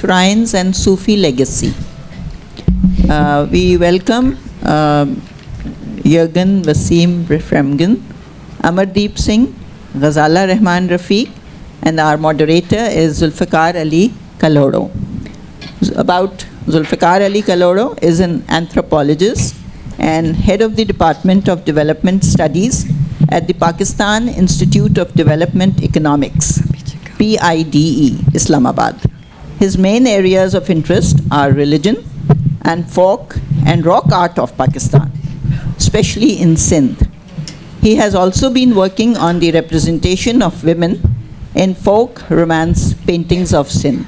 Shrines and Sufi Legacy. We welcome Jurgen, Wasim, Frembgen, Amardeep Singh, Ghazala, Rahman, Rafiq, and our moderator is Zulfiqar Ali Kalhoro. About Zulfiqar Ali Kalhoro is an anthropologist and head of the Department of Development Studies at the Pakistan Institute of Development Economics, PIDE, Islamabad. His main areas of interest are religion and folk and rock art of Pakistan, especially in Sindh. He has also been working on the representation of women in folk romance paintings of Sindh.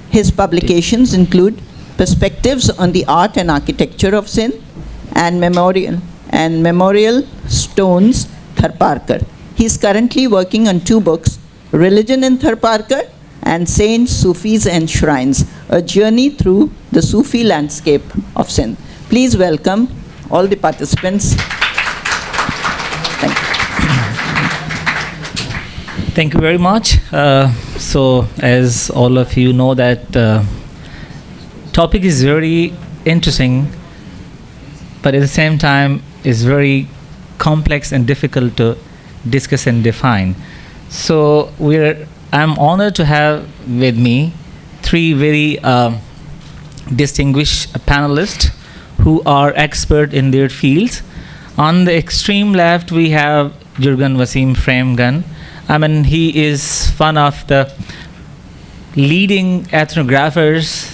His publications include Perspectives on the Art and Architecture of Sindh and Memorial Stones, Tharparkar. He is currently working on 2 books, Religion in Tharparkar and Saints, Sufis and Shrines, a journey through the Sufi landscape of Sindh. Please welcome all the participants. Thank you. Thank you very much. So as all of you know that topic is very interesting, but at the same time is very complex and difficult to discuss and define. So I'm honored to have with me 3 very distinguished panelists who are expert in their fields. On the extreme left, we have Jurgen Wasim Frembgen. I mean, he is one of the leading ethnographers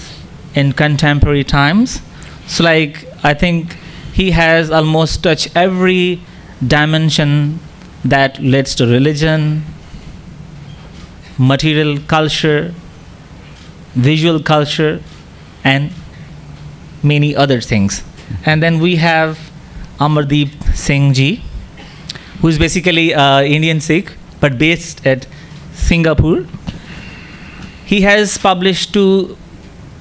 in contemporary times. So I think he has almost touched every dimension that leads to religion, material culture, visual culture, and many other things. And then we have Amardeep Singh ji, who is basically Indian Sikh, but based at Singapore. He has published 2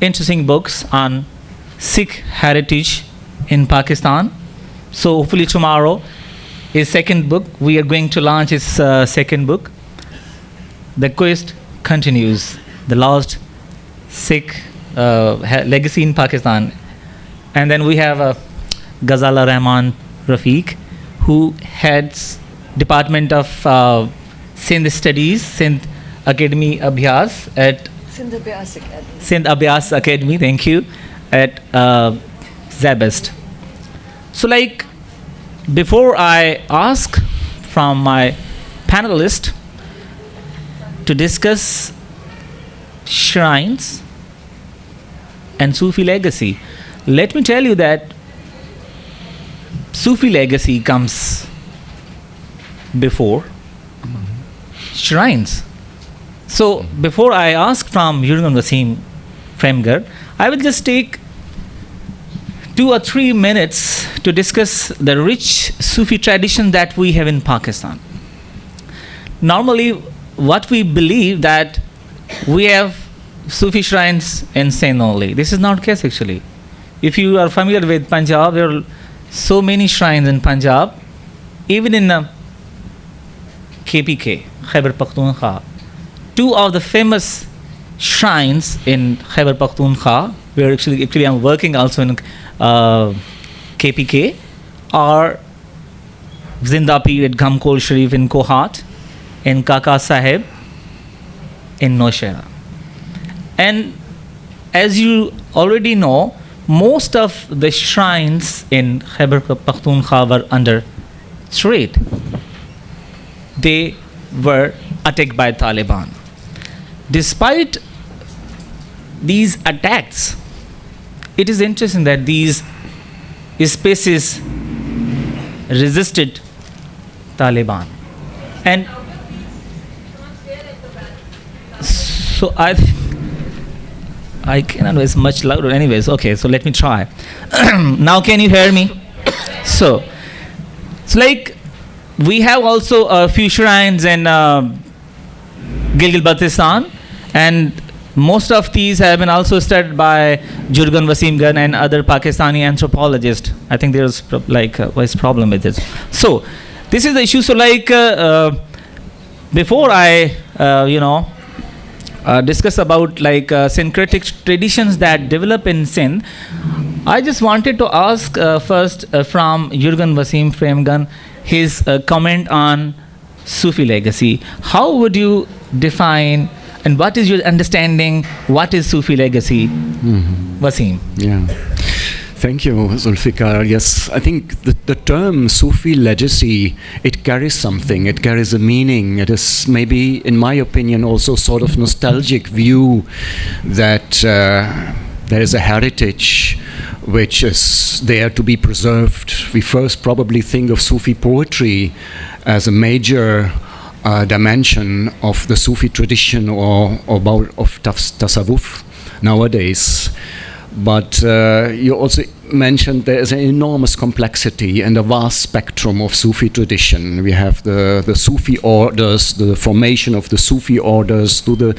interesting books on Sikh heritage in Pakistan. So hopefully tomorrow, his second book, we are going to launch his second book. The quest continues, the lost Sikh legacy in Pakistan. And then we have Ghazala, Rahman, Rafiq, who heads Department of Sindh Studies, Sindh Academy Abhyas at Sindh Abhyas Academy, thank you, at Zabest. So before I ask from my panelists to discuss shrines and Sufi legacy, let me tell you that Sufi legacy comes before shrines. So before I ask from Jurgen Wasim Frembgen, I will just take 2 or 3 minutes to discuss the rich Sufi tradition that we have in Pakistan. Normally, what we believe that we have Sufi shrines in Sindh only. This is not the case actually. If you are familiar with Punjab, there are so many shrines in Punjab, even in KPK, Khyber Pakhtunkhwa. 2 of the famous shrines in Khyber Pakhtunkhwa, where actually I'm working also in KPK, are Zinda Pir at Ghamkol Sharif in Kohat, and Kaka Sahib in Nowshera. And as you already know, most of the shrines in Khyber Pakhtunkhwa were under threat. They were attacked by Taliban. Despite these attacks, it is interesting that these spaces resisted Taliban. And so I cannot be much louder anyways. Okay, so let me try. Now can you hear me? So we have also a few shrines in Gilgit-Baltistan, and most of these have been also studied by Jurgen Wasim and other Pakistani anthropologists. I think there's what's problem with this. So this is the issue. So before I discuss about like syncretic traditions that develop in Sindh, I just wanted to ask first from Jurgen Wasim Frembgen his comment on Sufi legacy. How would you define and what is your understanding? What is Sufi legacy, Wasim? Yeah. Thank you, Zulfiqar. Yes, I think the term Sufi legacy, it carries something, it carries a meaning. It is maybe, in my opinion, also sort of nostalgic view that there is a heritage which is there to be preserved. We first probably think of Sufi poetry as a major dimension of the Sufi tradition or of tasawwuf nowadays. But you also mentioned there is an enormous complexity and a vast spectrum of Sufi tradition. We have the Sufi orders, the formation of the Sufi orders through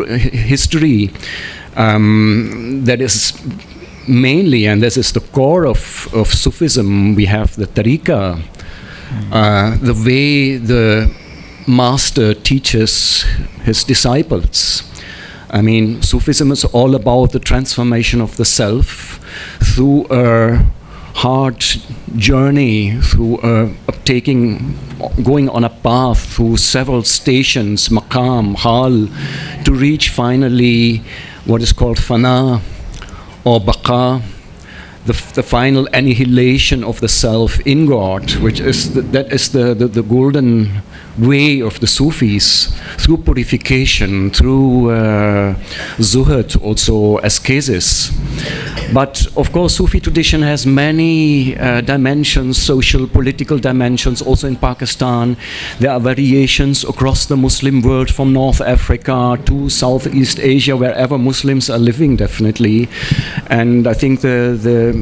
history. That is mainly, and this is the core of Sufism, we have the tariqah, the way the master teaches his disciples. I mean, Sufism is all about the transformation of the self through a hard journey, through going on a path through several stations, maqam, hal, to reach finally what is called fana or baqa, the final annihilation of the self in God, which is the golden way of the Sufis, through purification, through zuhud, also ascesis. But of course, Sufi tradition has many dimensions, social, political dimensions. Also in Pakistan, there are variations across the Muslim world, from North Africa to Southeast Asia, wherever Muslims are living, definitely. And I think the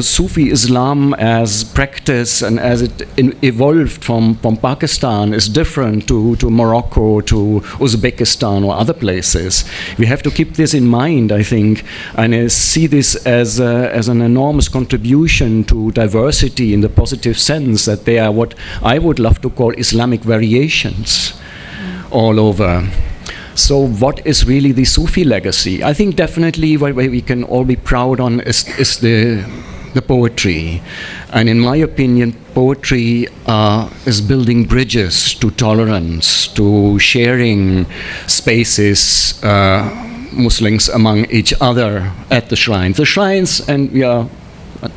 Sufi Islam as practice and as it evolved from Pakistan is different to Morocco, to Uzbekistan or other places. We have to keep this in mind, I think, and see this as an enormous contribution to diversity in the positive sense, that they are what I would love to call Islamic variations all over. So what is really the Sufi legacy? I think definitely what we can all be proud on is the poetry. And in my opinion, poetry is building bridges to tolerance, to sharing spaces, Muslims among each other at the shrines. The shrines, and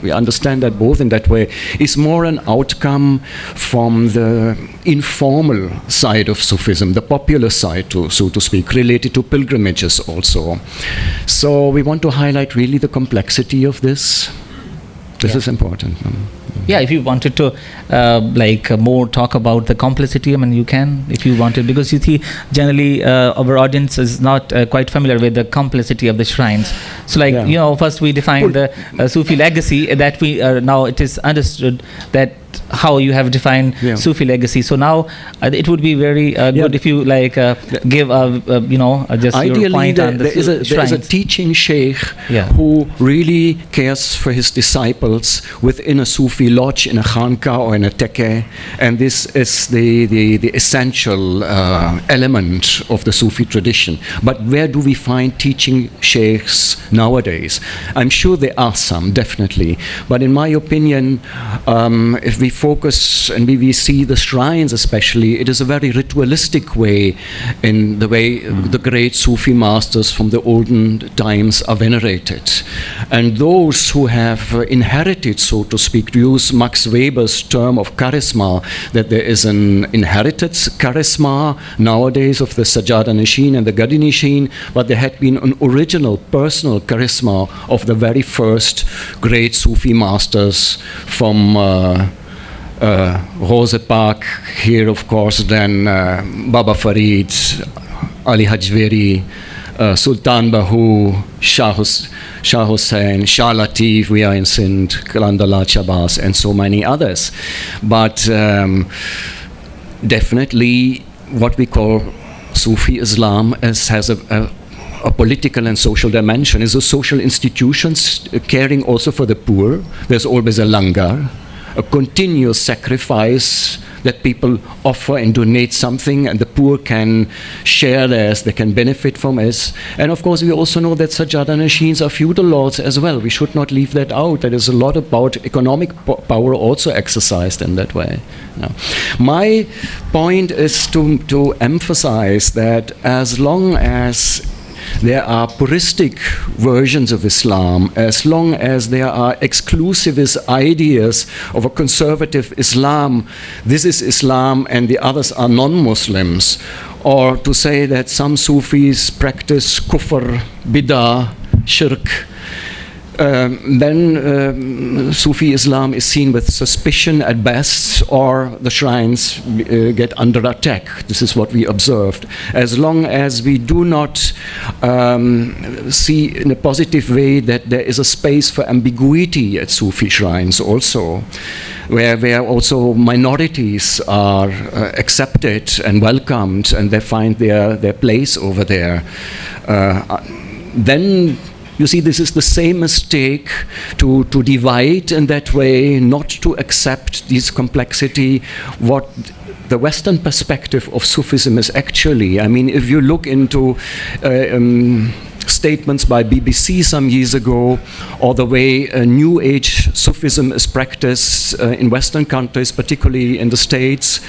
we understand that both in that way, is more an outcome from the informal side of Sufism, the popular side, so to speak, related to pilgrimages also. So we want to highlight really the complexity of this. This is important. Yeah, if you wanted to more talk about the complexity, I mean, you can, if you wanted, because you see, generally our audience is not quite familiar with the complexity of the shrines. So first we define the Sufi legacy, that we now it is understood that how you have defined Sufi legacy. So now it would be very good if you give just ideally your point on the there is a teaching sheikh who really cares for his disciples within a Sufi lodge, in a khanqa or in a tekke, and this is the essential element of the Sufi tradition. But where do we find teaching sheikhs nowadays? I'm sure there are some, definitely, but in my opinion, if we focus and we see the shrines especially, it is a very ritualistic way, in the way the great Sufi masters from the olden times are venerated. And those who have inherited, so to speak, to use Max Weber's term of charisma, that there is an inherited charisma nowadays of the Sajjada Nishin and the Gadi Nishin, but there had been an original personal charisma of the very first great Sufi masters from Rose Park, here of course, then Baba Farid, Ali Hajveri, Sultan Bahu, Shah Hussain, Shah Latif, we are in Sindh, Kalandala Chabas, and so many others. But definitely what we call Sufi Islam has a political and social dimension. Is a social institutions caring also for the poor. There's always a langar. a continuous sacrifice that people offer and donate something, and the poor can share theirs, they can benefit from it. And of course, we also know that Sajjada Nasheens are feudal lords as well. We should not leave that out. There is a lot about economic power also exercised in that way. Now, my point is to emphasize that as long as there are puristic versions of Islam, as long as there are exclusivist ideas of a conservative Islam, this is Islam and the others are non-Muslims, or to say that some Sufis practice kufr, bid'ah, shirk, then Sufi Islam is seen with suspicion at best, or the shrines get under attack. This is what we observed. As long as we do not see in a positive way that there is a space for ambiguity at Sufi shrines also, where also minorities are accepted and welcomed and they find their place over there, then you see, this is the same mistake to divide in that way, not to accept this complexity. What the Western perspective of Sufism is actually, I mean, if you look into statements by BBC some years ago, or the way New Age Sufism is practiced in Western countries, particularly in the States,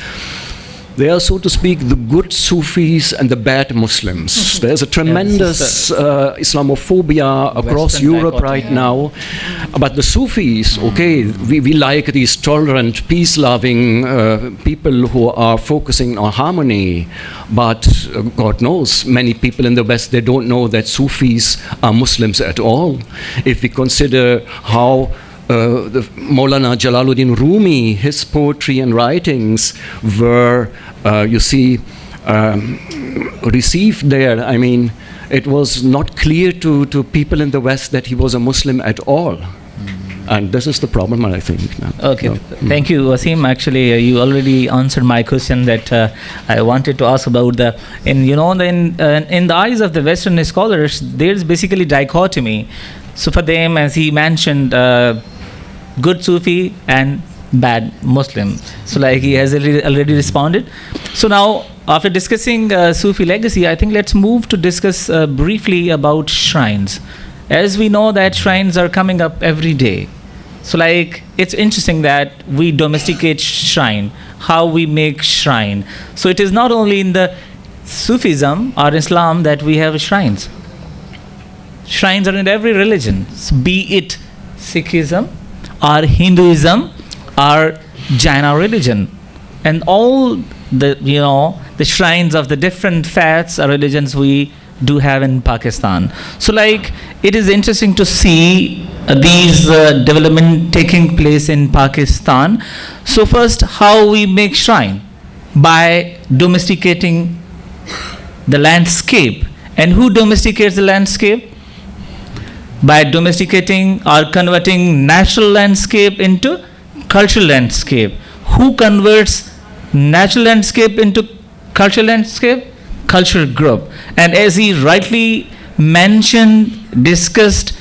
they are, so to speak, the good Sufis and the bad Muslims. There's a tremendous Islamophobia across Western Europe right now. But the Sufis, okay, we like these tolerant, peace-loving people who are focusing on harmony. But God knows, many people in the West, they don't know that Sufis are Muslims at all. If we consider how the Maulana Jalaluddin Rumi, his poetry and writings were, you see, received there. I mean, it was not clear to people in the West that he was a Muslim at all. And this is the problem, I think. Okay, thank you, Wasim. Actually, you already answered my question that I wanted to ask about the, in the eyes of the Western scholars, there's basically dichotomy. So for them, as he mentioned, good Sufi and bad Muslim. So like he has already responded. So now, after discussing Sufi legacy, I think let's move to discuss briefly about shrines. As we know that shrines are coming up every day. So like, it's interesting that we domesticate shrine, how we make shrine. So it is not only in the Sufism or Islam that we have shrines. Shrines are in every religion, so be it Sikhism or Hinduism or Jaina religion, and all the the shrines of the different faiths or religions we do have in Pakistan. So like, it is interesting to see these development taking place in Pakistan. So first, how we make shrine? By domesticating the landscape. And who domesticates the landscape? By domesticating or converting natural landscape into cultural landscape. Who converts natural landscape into cultural landscape? Cultural group. And as he rightly mentioned, discussed,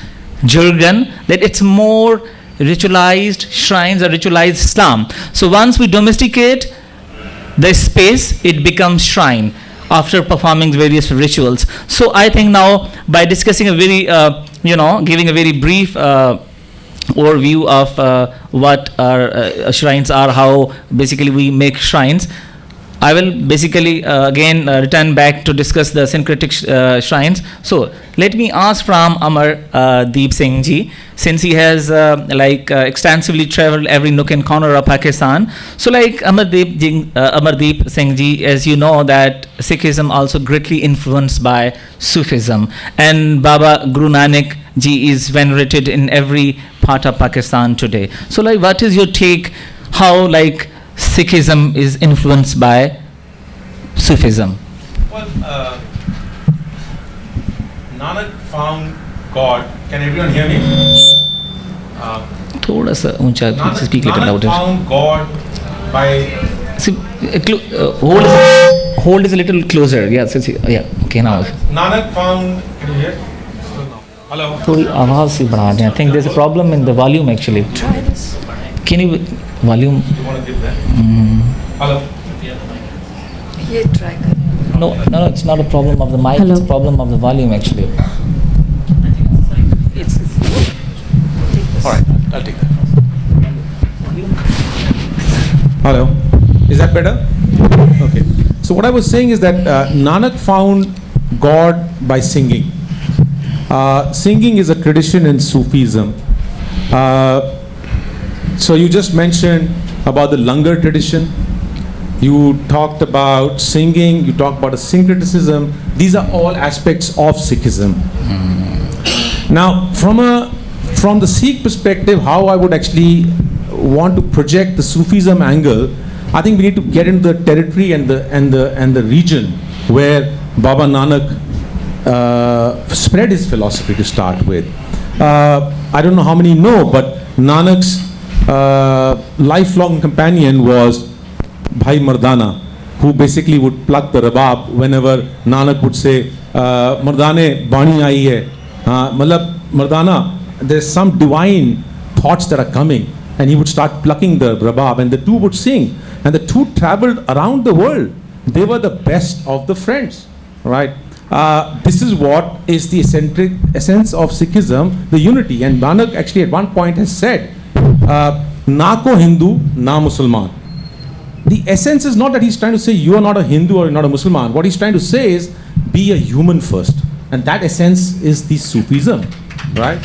Jurgen, that it's more ritualized shrines or ritualized Islam. So once we domesticate the space, it becomes shrine after performing various rituals. So I think now, by discussing a very, giving a very brief overview of what our shrines are, how basically we make shrines, I will basically again return back to discuss the syncretic shrines. So let me ask from Amardeep Singh ji, since he has extensively traveled every nook and corner of Pakistan. So like Amardeep Singh ji, as you know that Sikhism also greatly influenced by Sufism, and Baba Guru Nanak ji is venerated in every part of Pakistan today. So like, what is your take, how like Sikhism is influenced by Sufism? Well, Nanak found God. Can everyone hear me? थोड़ा सा ऊंचा, speak little Nanak louder. found God by. See, hold is a little closer. Yeah, okay now. Nanak found. Can you hear? Hello. थोड़ी आवाज से बढ़ा दें. I think there's a problem in the volume actually. Can you volume? You want to give that? Hello? ये try कर No, it's not a problem of the mic. Hello. It's a problem of the volume actually. All right, I'll take that. Hello? Is that better? Okay. So what I was saying is that Nanak found God by singing. Singing is a tradition in Sufism. So you just mentioned about the Langar tradition. You talked about singing. You talked about a syncretism. These are all aspects of Sikhism. Now, from the Sikh perspective, how I would actually want to project the Sufism angle, I think we need to get into the territory and the region where Baba Nanak spread his philosophy to start with. I don't know how many know, but Nanak's lifelong companion was Bhai Mardana, who basically would pluck the rabab whenever Nanak would say, Mardane Bani aayi hai. Malab Mardana, there's some divine thoughts that are coming, and he would start plucking the rabab, and the two would sing, and the two traveled around the world. They were the best of the friends, right? This is what is the essence of Sikhism, the unity. And Nanak actually at one point has said, na ko Hindu, na Musalman. The essence is not that he's trying to say you are not a Hindu or you're not a Muslim. What he's trying to say is be a human first. And that essence is the Sufism, right?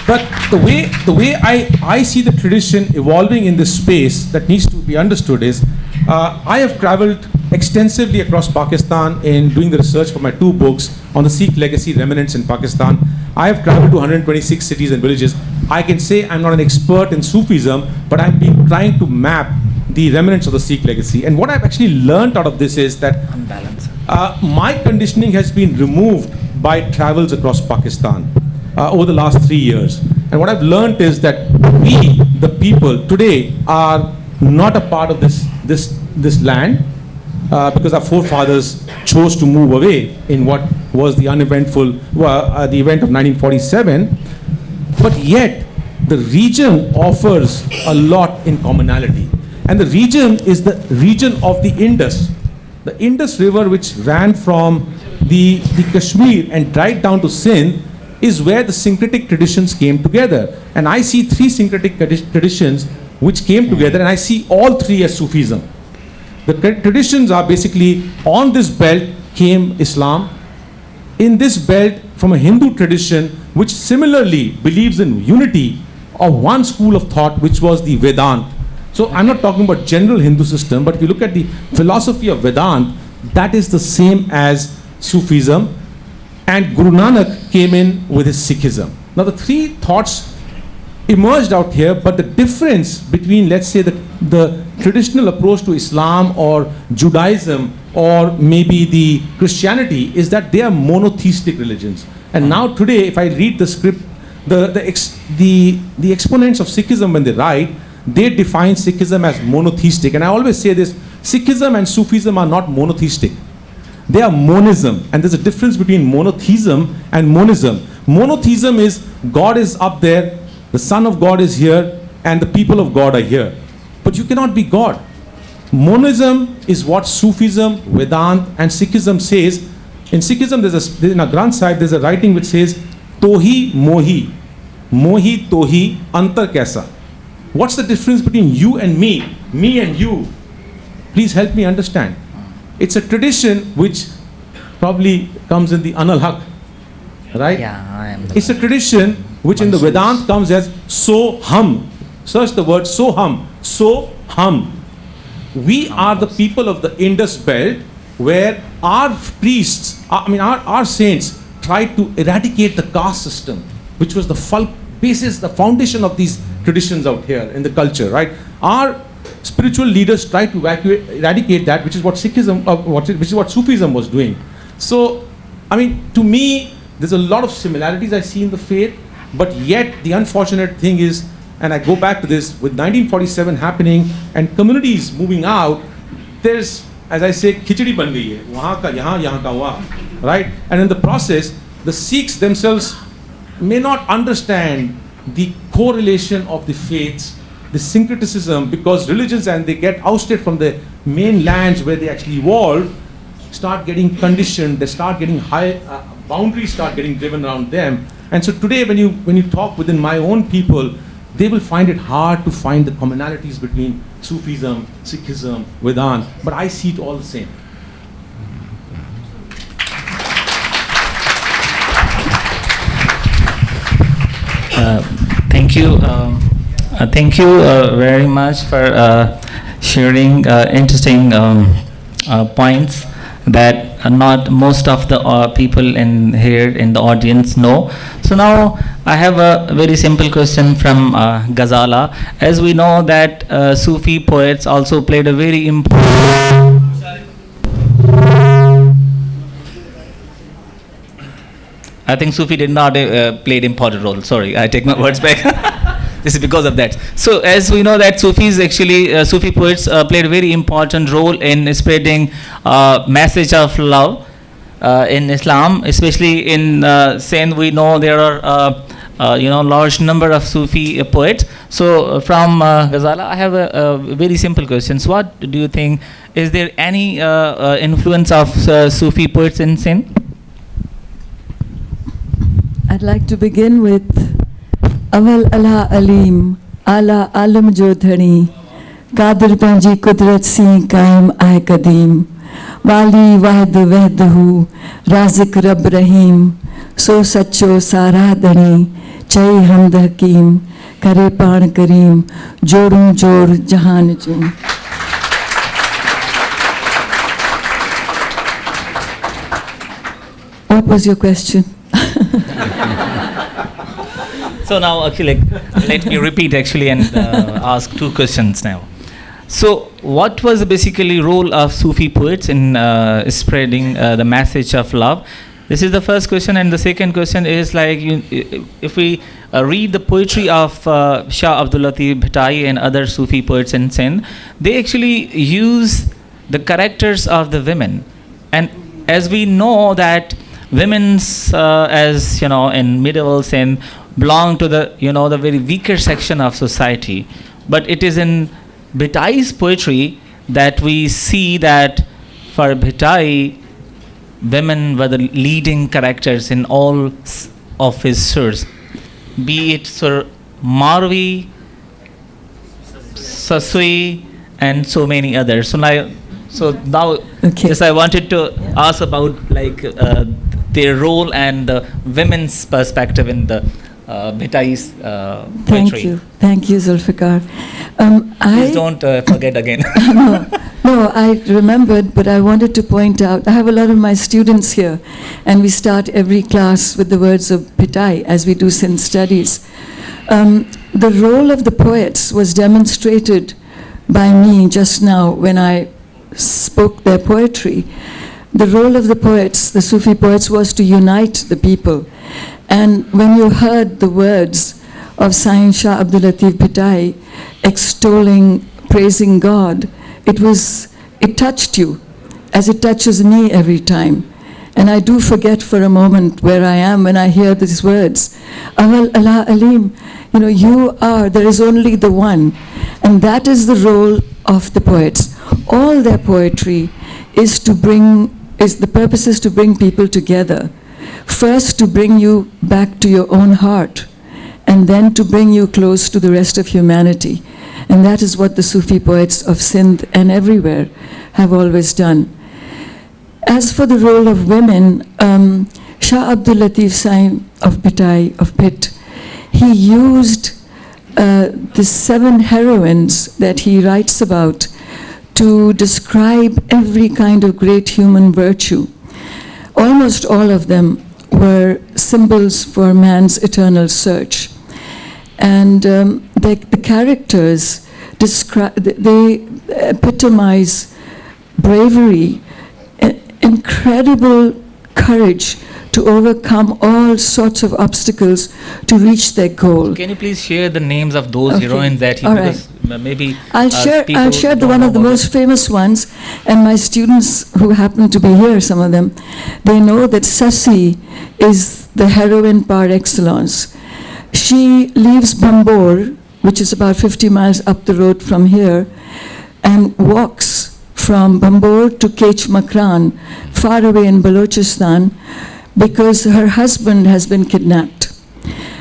But the way I see the tradition evolving in this space that needs to be understood is, I have traveled extensively across Pakistan in doing the research for my 2 books on the Sikh legacy remnants in Pakistan. I have traveled to 126 cities and villages. I can say I'm not an expert in Sufism, but I've been trying to map the remnants of the Sikh legacy. And what I've actually learned out of this is that my conditioning has been removed by travels across Pakistan over the last 3 years. And what I've learned is that we, the people, today are not a part of this land because our forefathers chose to move away in what was the uneventful, the event of 1947. But yet, the region offers a lot in commonality. And the region is the region of the Indus. The Indus River, which ran from the Kashmir and right down to Sindh, is where the syncretic traditions came together. And I see 3 syncretic traditions which came together, and I see all 3 as Sufism. The traditions are basically, on this belt came Islam. In this belt, from a Hindu tradition, which similarly believes in unity of one school of thought, which was the Vedant. So I'm not talking about general Hindu system, but if you look at the philosophy of Vedant, that is the same as Sufism. And Guru Nanak came in with his Sikhism. Now the 3 thoughts emerged out here, but the difference between, let's say, the traditional approach to Islam or Judaism or maybe the Christianity is that they are monotheistic religions. And now today, if I read the script, the exponents of Sikhism, when they write, they define Sikhism as monotheistic. And I always say this, Sikhism and Sufism are not monotheistic. They are monism. And there's a difference between monotheism and monism. Monotheism is God is up there, the Son of God is here, and the people of God are here. But you cannot be God. Monism is what Sufism, Vedant, and Sikhism says. In Sikhism, in a Granth Sahib, there's a writing which says, Tohi Mohi, Mohi Tohi Antar Kaisa. What's the difference between you and me and you? Please help me understand. It's a tradition which probably comes in the Anal Haq, right? Yeah, I am. It's a tradition which in the Vedant comes as So Hum. Search the word So Hum. So Hum. We are the people of the Indus belt where our priests, our saints tried to eradicate the caste system, which was the foundation of these traditions out here in the culture, right? Our spiritual leaders tried to eradicate that, which is what Sikhism, which is what Sufism was doing. So, to me, there's a lot of similarities I see in the faith, but yet the unfortunate thing is, and I go back to this, with 1947 happening and communities moving out, there's, as I say, khichdi ban gayi hai, wahan ka yahan, yahan ka wahan, right? And in the process, the Sikhs themselves may not understand the correlation of the faiths, the syncretism, because religions, and they get ousted from the main lands where they actually evolved, start getting conditioned, they start getting high, boundaries start getting driven around them. And so today when you talk within my own people, they will find it hard to find the commonalities between Sufism, Sikhism, Vedanta, but I see it all the same. Thank you. Thank you very much for sharing interesting points that not most of the people in here in the audience know. So now I have a very simple question from Ghazala. As we know that Sufi poets also played a very important. I think Sufi did not play an important role. Sorry, I take my words back. This is because of that. So as we know that Sufis actually, Sufi poets played a very important role in spreading message of love in Islam, especially in Sindh. We know there are large number of Sufi poets. So from Ghazala, I have a very simple question. So what do you think? Is there any influence of Sufi poets in Sindh? I'd like to begin with Aval Allah Alim, Ala Alam Jodhani, Qadir Panji Kudrat Singh Kaim Ay Kadim, Wali Wahd Wahdahu, Razik Rab Rahim, So Sacho Saradani, Chai Hamd Hakim, Kare Paan Kareem, Jorum Jor Jahan Jum. What was your question? So now, actually, let me repeat actually and ask two questions now. So, what was basically role of Sufi poets in spreading the message of love? This is the first question, and the second question is like, if we read the poetry of Shah Abdul Latif Bhittai and other Sufi poets in Sindh, they actually use the characters of the women, and as we know that women's, as you know, in medieval Sindh, belong to the the very weaker section of society, but it is in Bhittai's poetry that we see that for Bhittai, women were the leading characters in all of his surs, be it Sur Marvi, Sasui, and so many others. So now, Okay. just I wanted to ask about like their role and the women's perspective in the Bhittai's poetry. Thank you, Zulfiqar. Please don't forget again. No, I remembered, but I wanted to point out, I have a lot of my students here, and we start every class with the words of Bhittai, as we do Sindh studies. The role of the poets was demonstrated by me just now when I spoke their poetry. The role of the poets, the Sufi poets, was to unite the people. And when you heard the words of Sain Shah Abdul Latif Bhittai extolling, praising God, it touched you, as it touches me every time. And I do forget for a moment where I am when I hear these words. Aval Allah Alim, you are, there is only the one. And that is the role of the poets. All their poetry the purpose is to bring people together. First, to bring you back to your own heart, and then to bring you close to the rest of humanity. And that is what the Sufi poets of Sindh and everywhere have always done. As for the role of women, Shah Abdul Latif Sain of Bhittai, of Bhit, he used the 7 heroines that he writes about to describe every kind of great human virtue. Almost all of them were symbols for man's eternal search. And the characters they epitomize bravery, incredible courage to overcome all sorts of obstacles to reach their goal. Can you please share the names of those heroines that he All because maybe I'll share the one of the most famous ones, and my students who happen to be here, some of them, they know that Sasi is the heroine par excellence. She leaves Bambor, which is about 50 miles up the road from here, and walks from Bambor to Kech Makran, far away in Balochistan, because her husband has been kidnapped.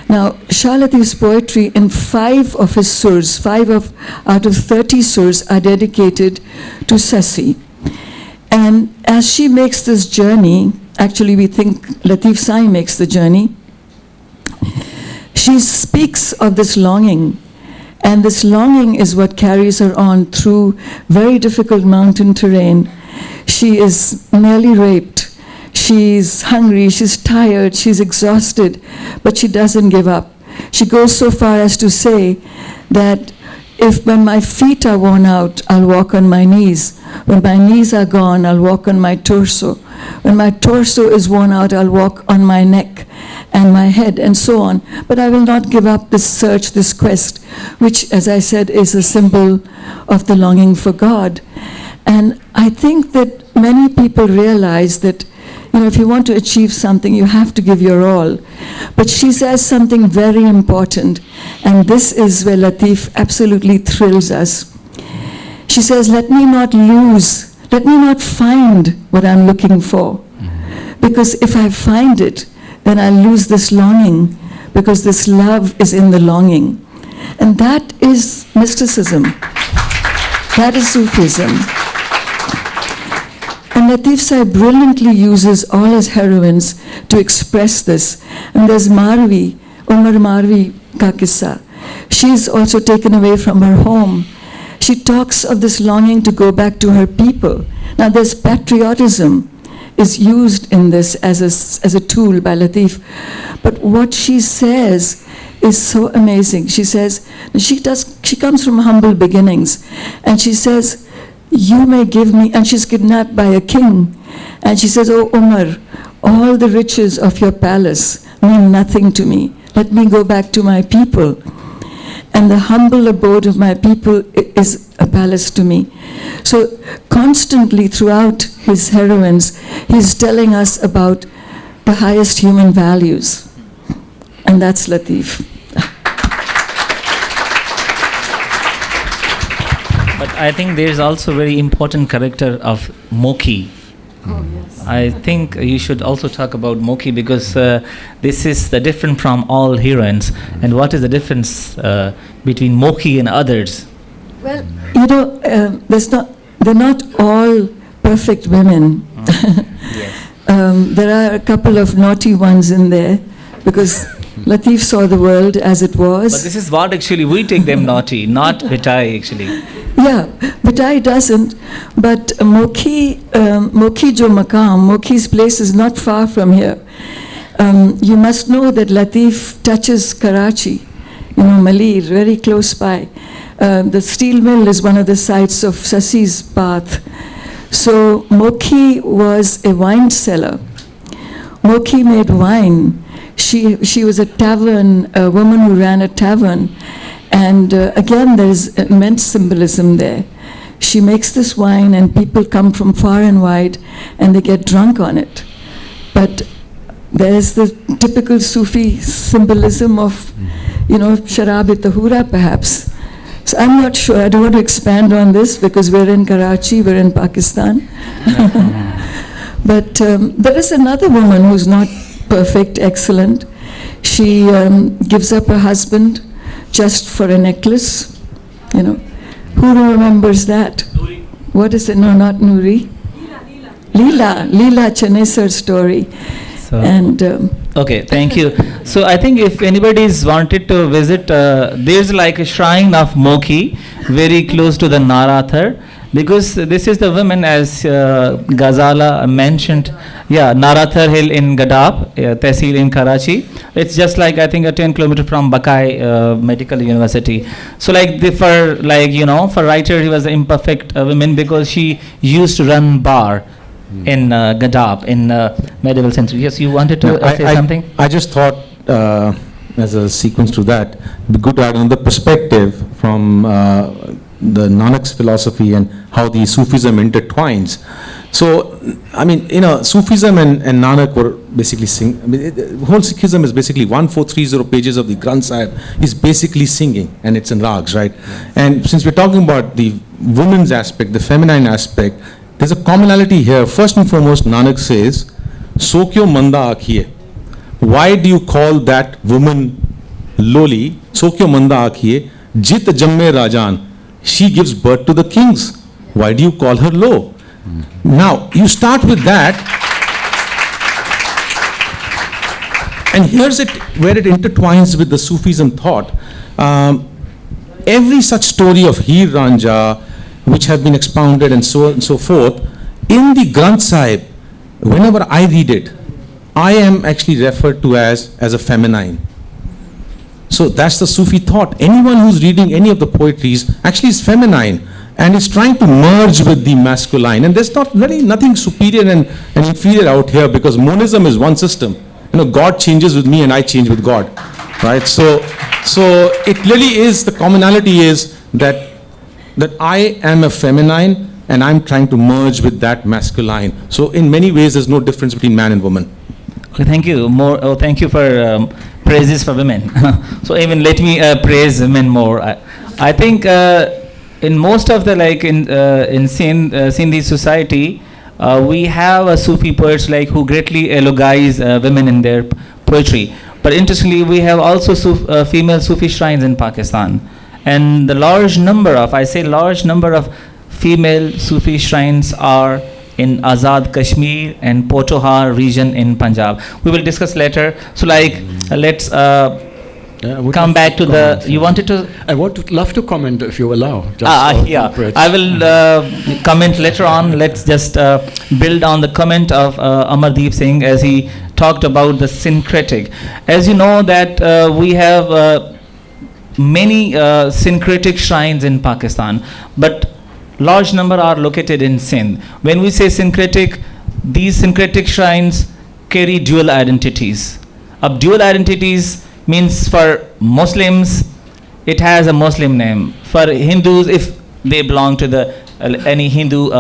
Now, Shah Latif's poetry in 5 of his surs, out of 30 surs are dedicated to Sassi. And as she makes this journey, actually we think Latif Sai makes the journey, she speaks of this longing. And this longing is what carries her on through very difficult mountain terrain. She is nearly raped. She's hungry, she's tired, she's exhausted, but she doesn't give up. She goes so far as to say that if when my feet are worn out, I'll walk on my knees. When my knees are gone, I'll walk on my torso. When my torso is worn out, I'll walk on my neck and my head, and so on. But I will not give up this search, this quest, which, as I said, is a symbol of the longing for God. And I think that many people realize that, if you want to achieve something, you have to give your all. But she says something very important, and this is where Latif absolutely thrills us. She says, let me not find what I'm looking for. Because if I find it, then I'll lose this longing, because this love is in the longing. And that is mysticism. That is Sufism. And Latif Sai brilliantly uses all his heroines to express this. And there's Marvi, Umar Marvi ka kissa. She's also taken away from her home. She talks of this longing to go back to her people. Now there's patriotism is used in this as a tool by Latif. But what she says is so amazing. She says, she comes from humble beginnings, and she says, you may give me, and she's kidnapped by a king, and she says, oh Umar, all the riches of your palace mean nothing to me. Let me go back to my people. And the humble abode of my people is a palace to me. So constantly throughout his heroines, he's telling us about the highest human values. And that's Latif. But I think there's also a very important character of Mokhi. Oh, yes. I think you should also talk about Mokhi, because this is the different from all heroines. And what is the difference between Mokhi and others? Well, they're not all perfect women. Yes. There are a couple of naughty ones in there, because Latif saw the world as it was. But this is what actually we take them naughty, not Vitai actually. Yeah, Vitai doesn't. But Mokhi jo Makam, Mokhi's place is not far from here. You must know that Latif touches Karachi, Malir, very close by. The steel mill is one of the sites of Sasi's path. So Mokhi was a wine seller. Mokhi made wine. She was a woman who ran a tavern. And again, there's immense symbolism there. She makes this wine, and people come from far and wide, and they get drunk on it. But there's the typical Sufi symbolism of, Sharab-e-Tahura perhaps. So I'm not sure. I don't want to expand on this, because we're in Karachi, we're in Pakistan. But there is another woman who's not perfect, excellent. She gives up her husband just for a necklace. Who remembers that? Nuri. What is it? No, not Nuri. Leela Chanesar's story. So, And okay, thank you. So I think if anybody's wanted to visit, there's like a shrine of Mokhi very close to the Narathar, because this is the woman, as Ghazala mentioned, Narathar Hill in Gadab, Tehsil in Karachi. It's just like, I think, a 10 kilometer from Bakai Medical University. So like for writer, he was an imperfect woman, because she used to run bar in Gadab in medieval century. Yes, you wanted to say something? I just thought, as a sequence to that, it'd be good to add another perspective from the Nanak's philosophy and how the Sufism intertwines. So, I mean, Sufism and Nanak were basically the whole Sikhism is basically 1430 pages of the Granth Sahib is basically singing, and it's in rags, right? And since we're talking about the woman's aspect, the feminine aspect, there's a commonality here. First and foremost, Nanak says, "So kyo manda akhiye." Why do you call that woman lowly? "So kyo manda akhiye, jit jamme rajan." She gives birth to the kings. Why do you call her low? Now, you start with that, and here's where it intertwines with the Sufism thought. Every such story of Heer Ranja, which have been expounded and so on and so forth, in the Granth Sahib, whenever I read it, I am actually referred to as a feminine. So that's the Sufi thought. Anyone who's reading any of the poetries actually is feminine, and is trying to merge with the masculine. And there's not really nothing superior and inferior out here, because monism is one system. God changes with me and I change with God, right? So it really is, the commonality is that I am a feminine and I'm trying to merge with that masculine. So in many ways, there's no difference between man and woman. Okay, thank you. Thank you for praises for women. So even let me praise women more. I think in most of the in Sindhi society, we have Sufi poets who greatly elogize women in their poetry. But interestingly, we have also female Sufi shrines in Pakistan, and the large number of female Sufi shrines are in Azad Kashmir and Potohar region in Punjab. We will discuss later. So let's come back to the. You wanted to? I would love to comment if you allow. Yeah, I will comment later on. Let's just build on the comment of Amardeep Singh as he talked about the syncretic. As you know that we have many syncretic shrines in Pakistan, but large number are located in Sindh. When we say syncretic, these syncretic shrines carry dual identities. Dual identities means for Muslims, it has a Muslim name. For Hindus, if they belong to any Hindu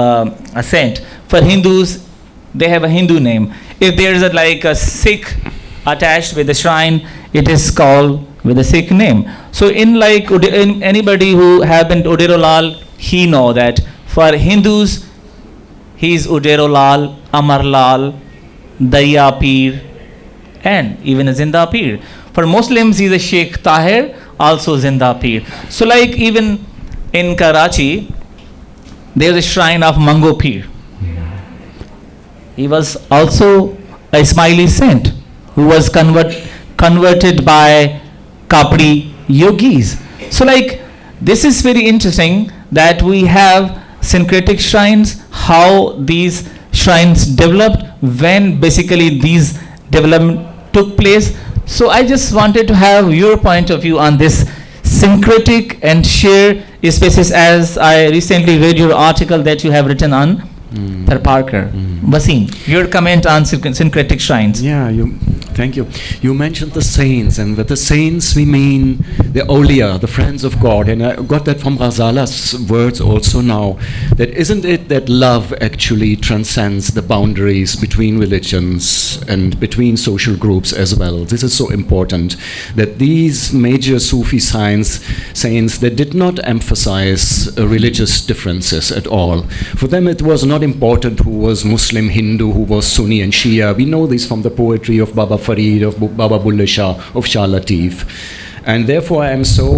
saint, for Hindus, they have a Hindu name. If there is a Sikh attached with the shrine, it is called with a Sikh name. So in anybody who have been Udero Lal, he know that for Hindus, he is Udero Lal, Amar Lal, Daya Peer, and even a Zinda Peer. For Muslims, he is a Sheikh Tahir, also Zinda Peer. So even in Karachi, there is a shrine of Mango Peer. He was also a Ismaili saint who was converted by Kapri yogis. So this is very interesting that we have syncretic shrines, how these shrines developed, when basically these development took place. So I just wanted to have your point of view on this syncretic and shared spaces, as I recently read your article that you have written on Parker. Wasim, your comment on syncretic shrines. Yeah, thank you. You mentioned the saints, and with the saints we mean the awliya, the friends of God. And I got that from Ghazala's words also now, that isn't it that love actually transcends the boundaries between religions and between social groups as well. This is so important, that these major Sufi saints, they did not emphasize religious differences at all. For them it was not important who was Muslim, Hindu, who was Sunni and Shia. We know this from the poetry of Baba Farid, of Baba Bulle Shah, of Shah Latif. And therefore I am so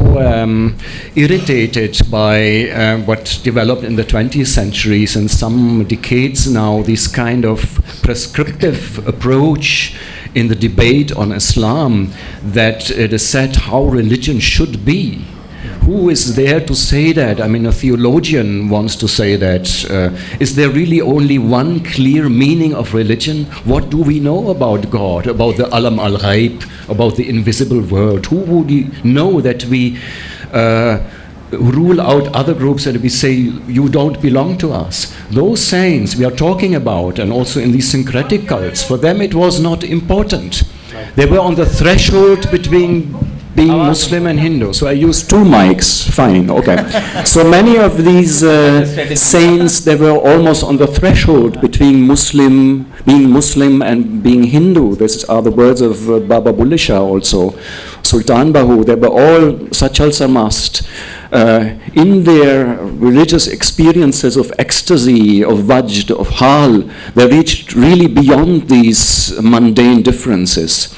irritated by what developed in the 20th century, since some decades now, this kind of prescriptive approach in the debate on Islam, that it is said how religion should be. Who is there to say that? I mean, a theologian wants to say that. Is there really only one clear meaning of religion? What do we know about God, about the Alam al-Ghaib, about the invisible world? Who would know that we rule out other groups and we say, you don't belong to us? Those saints we are talking about, and also in these syncretic cults, for them it was not important. They were on the threshold between being Muslim and Hindu. So I use two mics, fine, okay. So many of these saints, they were almost on the threshold between being Muslim and being Hindu. These are the words of Baba Bulleh Shah also. Sultan Bahu, they were all Sachal Samast. In their religious experiences of ecstasy, of Vajd, of Hal, they reached really beyond these mundane differences.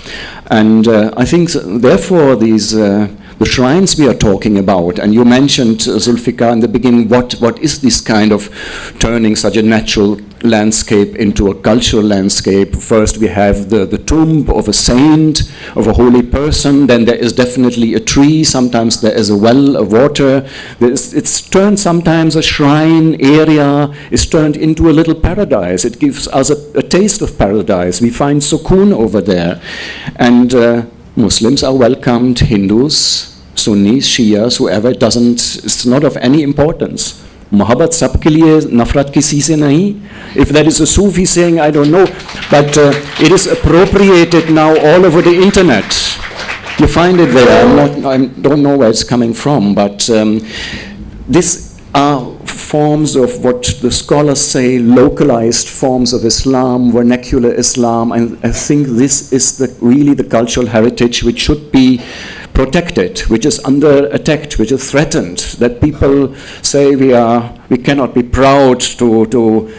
And I think, therefore, the shrines we are talking about, and you mentioned, Zulfiqar, in the beginning, what is this kind of turning such a natural landscape into a cultural landscape? First we have the tomb of a saint, of a holy person, then there is definitely a tree, sometimes there is a well of water. It's turned sometimes, a shrine area is turned into a little paradise. It gives us a taste of paradise. We find sukoon over there. And Muslims are welcomed, Hindus, Sunnis, Shias, whoever, it's not of any importance. Mohabbat sab ke liye, nafrat kisi se nahi. If that is a Sufi saying, I don't know, but it is appropriated now all over the internet. You find it there. I don't know where it's coming from, but these are forms of what the scholars say, localized forms of Islam, vernacular Islam, and I think this is really the cultural heritage which should be protected, which is under attack, which is threatened. That people say we cannot be proud to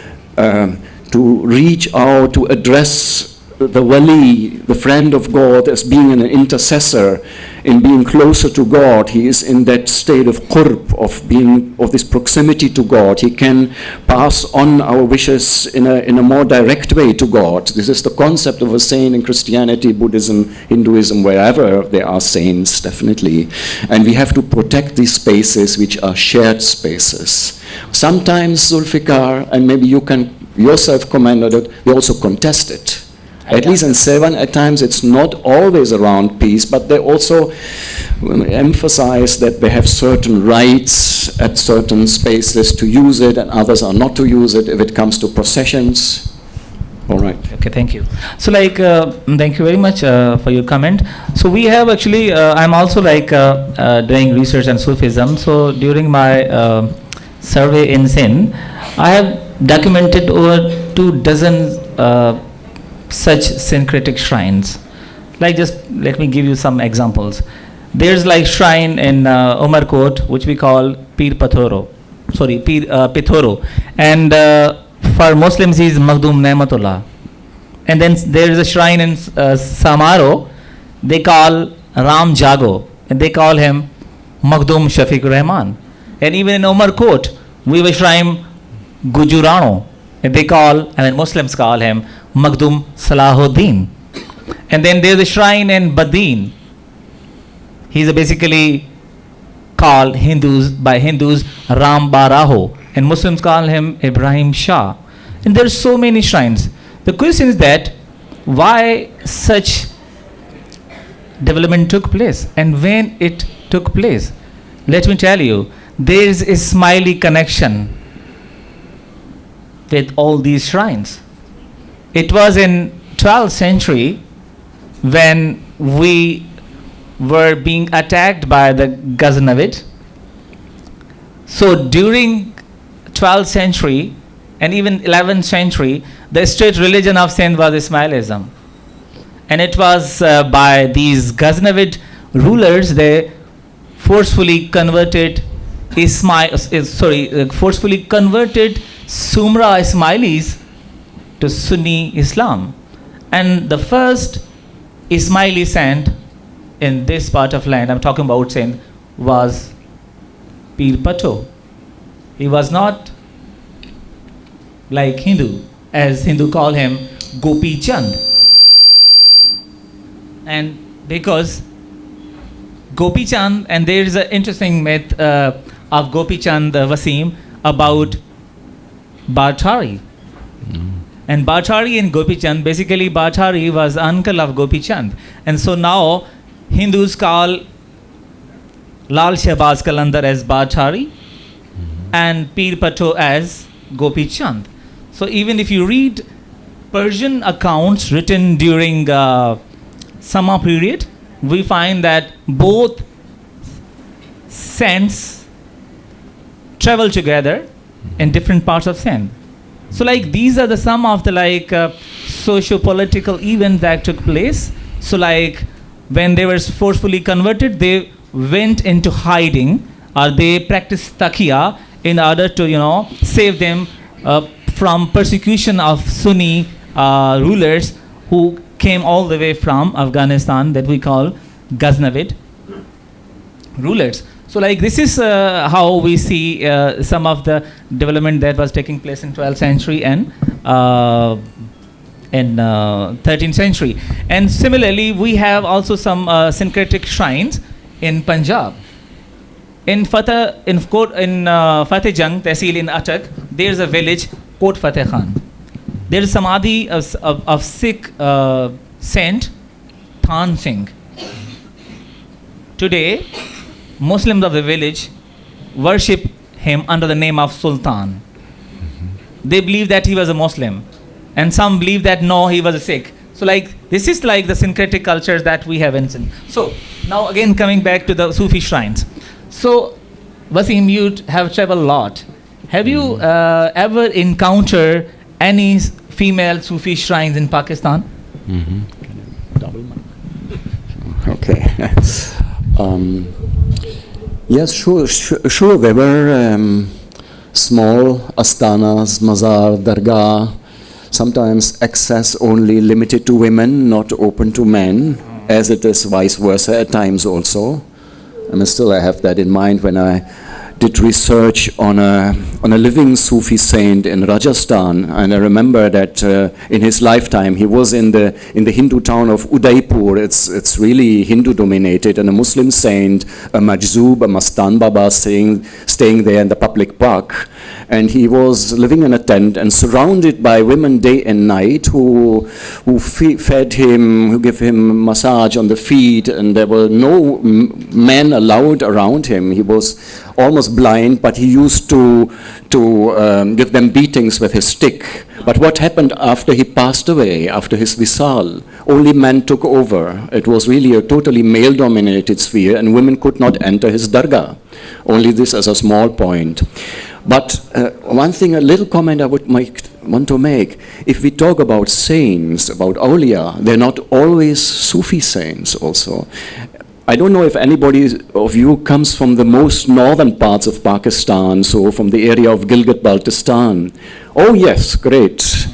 reach out, to address the wali, the friend of God, as being an intercessor, in being closer to God. He is in that state of qurb, of this proximity to God. He can pass on our wishes in a more direct way to God. This is the concept of a saint in Christianity, Buddhism, Hinduism, wherever there are saints, definitely. And we have to protect these spaces which are shared spaces. Sometimes, Zulfiqar, and maybe you can yourself comment on it, we also contest it. At least in Sevan, at times it's not always around peace, but they also emphasize that they have certain rights at certain spaces to use it, and others are not to use it if it comes to processions. All right. Okay, thank you. So thank you very much for your comment. So we have actually, I'm also doing research on Sufism. So during my survey in Singh, I have documented over 24 such syncretic shrines. Just let me give you some examples. There's shrine in Umarkot, which we call Pir Pithoro, and for Muslims is Maghdum Nematullah. And then there is a shrine in Samaro, they call Ram Jago, and they call him Maghdum Shafiq Rahman. And even in Umarkot, we have a shrine Gujurano, and Muslims call him Maghdum Salahuddin. And then there's a shrine in Badin. He's basically called by Hindus Ram Baraho, and Muslims call him Ibrahim Shah. And there's so many shrines. The question is that why such development took place and when it took place. Let me tell you, there is a smiley connection with all these shrines. It was in 12th century when we were being attacked by the Ghaznavid. So during 12th century and even 11th century, the state religion of Sindh was Ismailism. And it was by these Ghaznavid rulers, they forcefully converted Sumra Ismailis to Sunni Islam. And the first Ismaili saint in this part of land, I'm talking about Sindh, was Pir Pato. He was not like Hindu, as Hindu call him Gopi Chand. And because Gopi Chand, and there is an interesting myth of Gopi Chand Wasim about Bhartari. And Bhartari and Gopi Chand, basically Bhartari was uncle of Gopi Chand. And so now Hindus call Lal Shahbaz Qalandar as Bhartari and Pir Pato as Gopi Chand. So even if you read Persian accounts written during Sama period, we find that both saints travel together in different parts of Sindh. So like these are the some of the like socio-political events that took place. So like when they were forcefully converted, they went into hiding, or they practiced taqiyya in order to save them from persecution of Sunni rulers who came all the way from Afghanistan, that we call Ghaznavid rulers. So like this is how we see some of the development that was taking place in 12th century and in 13th century. And similarly, we have also some syncretic shrines in Punjab. In Fateh Jang, Tehsil in Attak, there is a village, Kot Fateh Khan. There is samadhi of Sikh saint Than Singh. Today, Muslims of the village worship him under the name of Sultan. They believe that he was a Muslim, and some believe that no, he was a Sikh. So like this is like the syncretic cultures that we have in Sindh. So now again coming back to the Sufi shrines. So Wasim, you have traveled a lot. Have you ever encountered any female Sufi shrines in Pakistan? Okay. Yes, sure. There were small astanas, mazar, dargah, sometimes access only limited to women, not open to men, as it is vice versa at times also. And still I have that in mind when I did research on a living Sufi saint in Rajasthan, and I remember that in his lifetime he was in the Hindu town of Udaipur. It's really Hindu dominated, and a Muslim saint, a Majzoob, a Mastan Baba, staying there in the public park, and he was living in a tent and surrounded by women day and night who fed him, who gave him massage on the feet, and there were no men allowed around him. He was almost blind, but he used to give them beatings with his stick. But what happened after he passed away, after his visal? Only men took over. It was really a totally male-dominated sphere, and women could not enter his dargah. Only this as a small point. But one thing, a little comment I would want to make, if we talk about saints, about awliya, they're not always Sufi saints also. I don't know if anybody of you comes from the most northern parts of Pakistan, so from the area of Gilgit-Baltistan. Oh yes, great.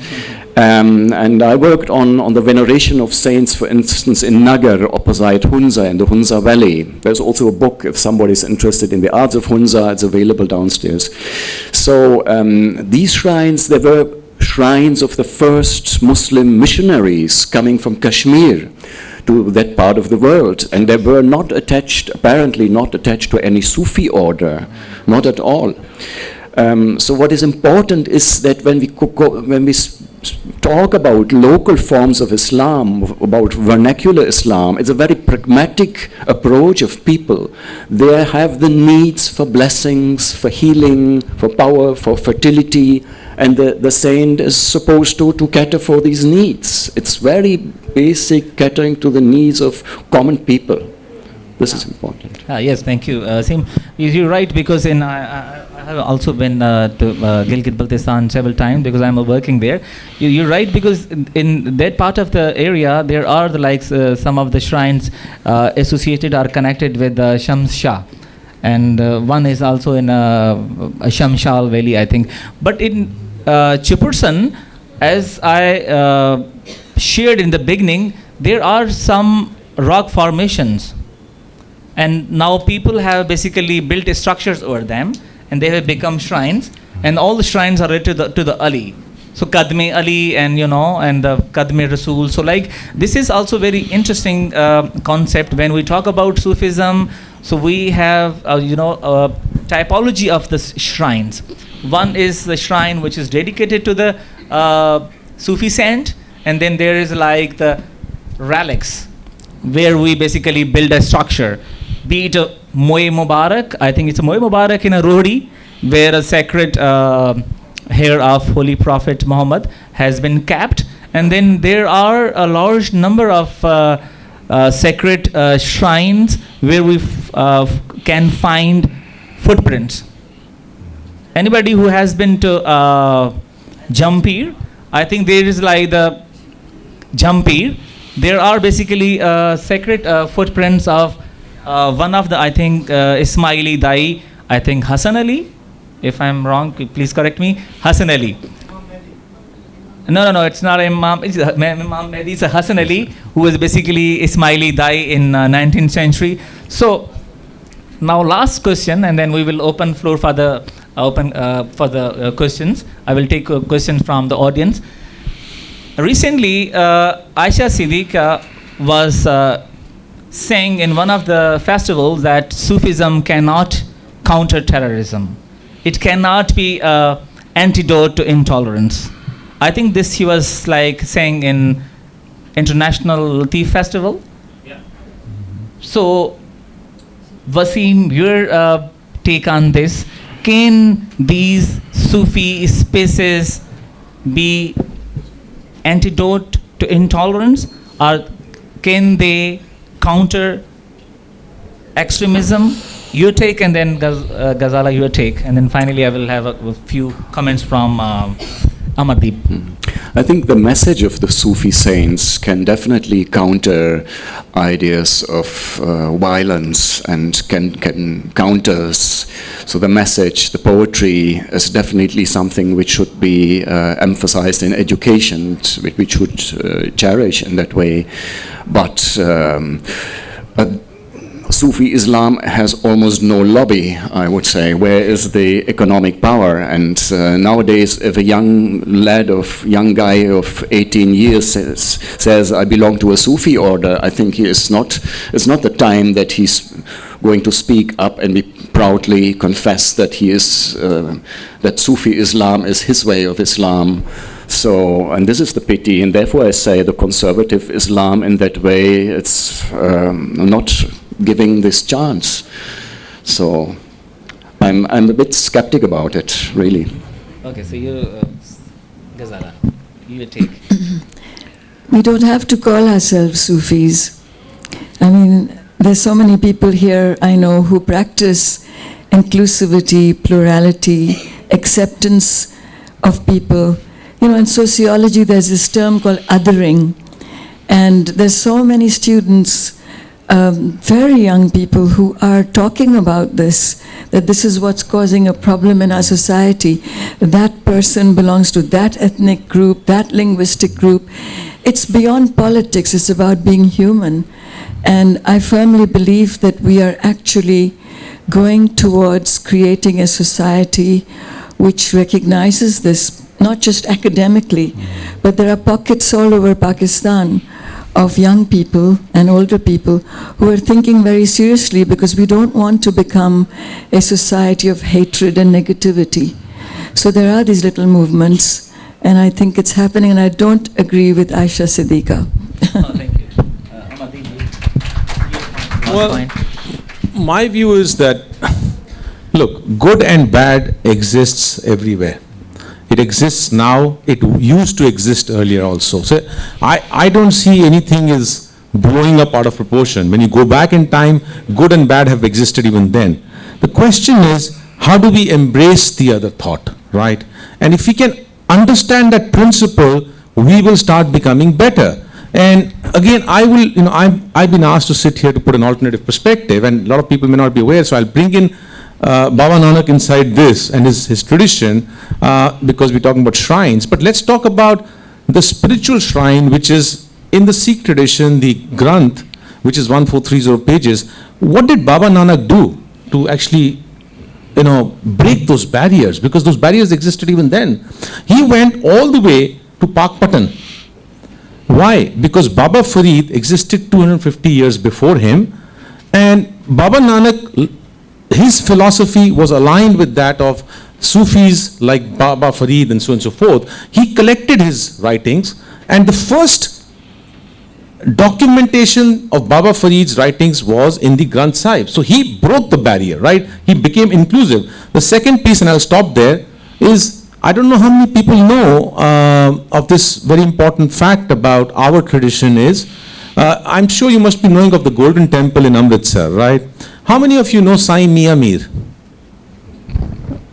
And I worked on the veneration of saints, for instance, in Nagar, opposite Hunza, in the Hunza Valley. There's also a book, if somebody's interested in the arts of Hunza, it's available downstairs. So these shrines, they were shrines of the first Muslim missionaries coming from Kashmir to that part of the world, and they were not attached, apparently not attached to any Sufi order, not at all. So what is important is that when we talk about local forms of Islam, about vernacular Islam, it's a very pragmatic approach of people. They have the needs for blessings, for healing, for power, for fertility, and the saint is supposed to cater for these needs. It's very basic, catering to the needs of common people. This is important. Yes, thank you. Sim, you're right, because I have also been to Gilgit-Baltistan several times because I'm working there. You're right, because in that part of the area, there are some of the shrines associated or connected with Shams Shah. And one is also in Shamshal Valley, I think. But in Chipursan, as I shared in the beginning, there are some rock formations. And now people have basically built structures over them, and they have become shrines. And all the shrines are related to the Ali. So Kadme Ali and the Kadme Rasul. So this is also very interesting concept when we talk about Sufism. So we have typology of the shrines. One is the shrine which is dedicated to the Sufi saint, and then there is the relics where we basically build a structure. Be it a Moe Mubarak, I think it's a Moe Mubarak in a Rohdi, where a sacred hair of Holy Prophet Muhammad has been kept. And then there are a large number of sacred shrines where we can find footprints. Anybody who has been to Jampir, I think there is like the Jampir. There are basically sacred footprints of one of the, I think, Ismaili Dai, I think Hassan Ali. If I'm wrong, please correct me. Hassan Ali. No, it's not Imam. It's Imam Mehdi. It's a Hassan Ali, who was basically Ismaili Dai in 19th century. So now last question, and then we will open floor for the questions. I will take questions from the audience. Recently, Aisha Siddiqa was saying in one of the festivals that Sufism cannot counter terrorism. It cannot be an antidote to intolerance. I think this he was like saying in International Tea Festival. Yeah. So, Wasim, your take on this. Can these Sufi spaces be antidote to intolerance, or can they counter extremism? Your take, and then Ghazala, your take, and then finally I will have a few comments from Amardeep. I think the message of the Sufi saints can definitely counter ideas of violence and can counters. So the message, the poetry is definitely something which should be emphasized in education, which we should cherish in that way. But Sufi Islam has almost no lobby, I would say. Where is the economic power? And nowadays, if a young guy of 18 years says, I belong to a Sufi order, I think it's not the time that he's going to speak up and proudly confess that he is, that Sufi Islam is his way of Islam. So, and this is the pity, and therefore I say the conservative Islam in that way, it's not giving this chance. So I'm a bit skeptic about it, really. Okay, so you, Ghazala, you take. We don't have to call ourselves Sufis. I mean, there's so many people here I know who practice inclusivity, plurality, acceptance of people. You know, in sociology there's this term called othering, and there's so many students, very young people, who are talking about this, that this is what's causing a problem in our society. That person belongs to that ethnic group, that linguistic group. It's beyond politics, it's about being human. And I firmly believe that we are actually going towards creating a society which recognizes this, not just academically, but there are pockets all over Pakistan of young people and older people who are thinking very seriously, because we don't want to become a society of hatred and negativity. So there are these little movements, and I think it's happening, and I don't agree with Aisha Siddiqa. Thank you. Amardeep, Well, my view is that, look, good and bad exists everywhere. It exists now, it used to exist earlier also. So I don't see anything is blowing up out of proportion. When you go back in time, good and bad have existed even then. The question is, how do we embrace the other thought, right? And if we can understand that principle, we will start becoming better. And again, I've been asked to sit here to put an alternative perspective, and a lot of people may not be aware, so I'll bring in Baba Nanak inside this and his tradition, because we're talking about shrines. But let's talk about the spiritual shrine, which is in the Sikh tradition, the Granth, which is 1430 pages. What did Baba Nanak do to actually, break those barriers? Because those barriers existed even then. He went all the way to Pakpatan. Why? Because Baba Farid existed 250 years before him, and Baba Nanak, his philosophy was aligned with that of Sufis like Baba Farid and so on and so forth. He collected his writings, and the first documentation of Baba Farid's writings was in the Granth Sahib. So he broke the barrier, right? He became inclusive. The second piece, and I'll stop there, is I don't know how many people know of this very important fact about our tradition is I'm sure you must be knowing of the Golden Temple in Amritsar, right? How many of you know Sai Mia Mir?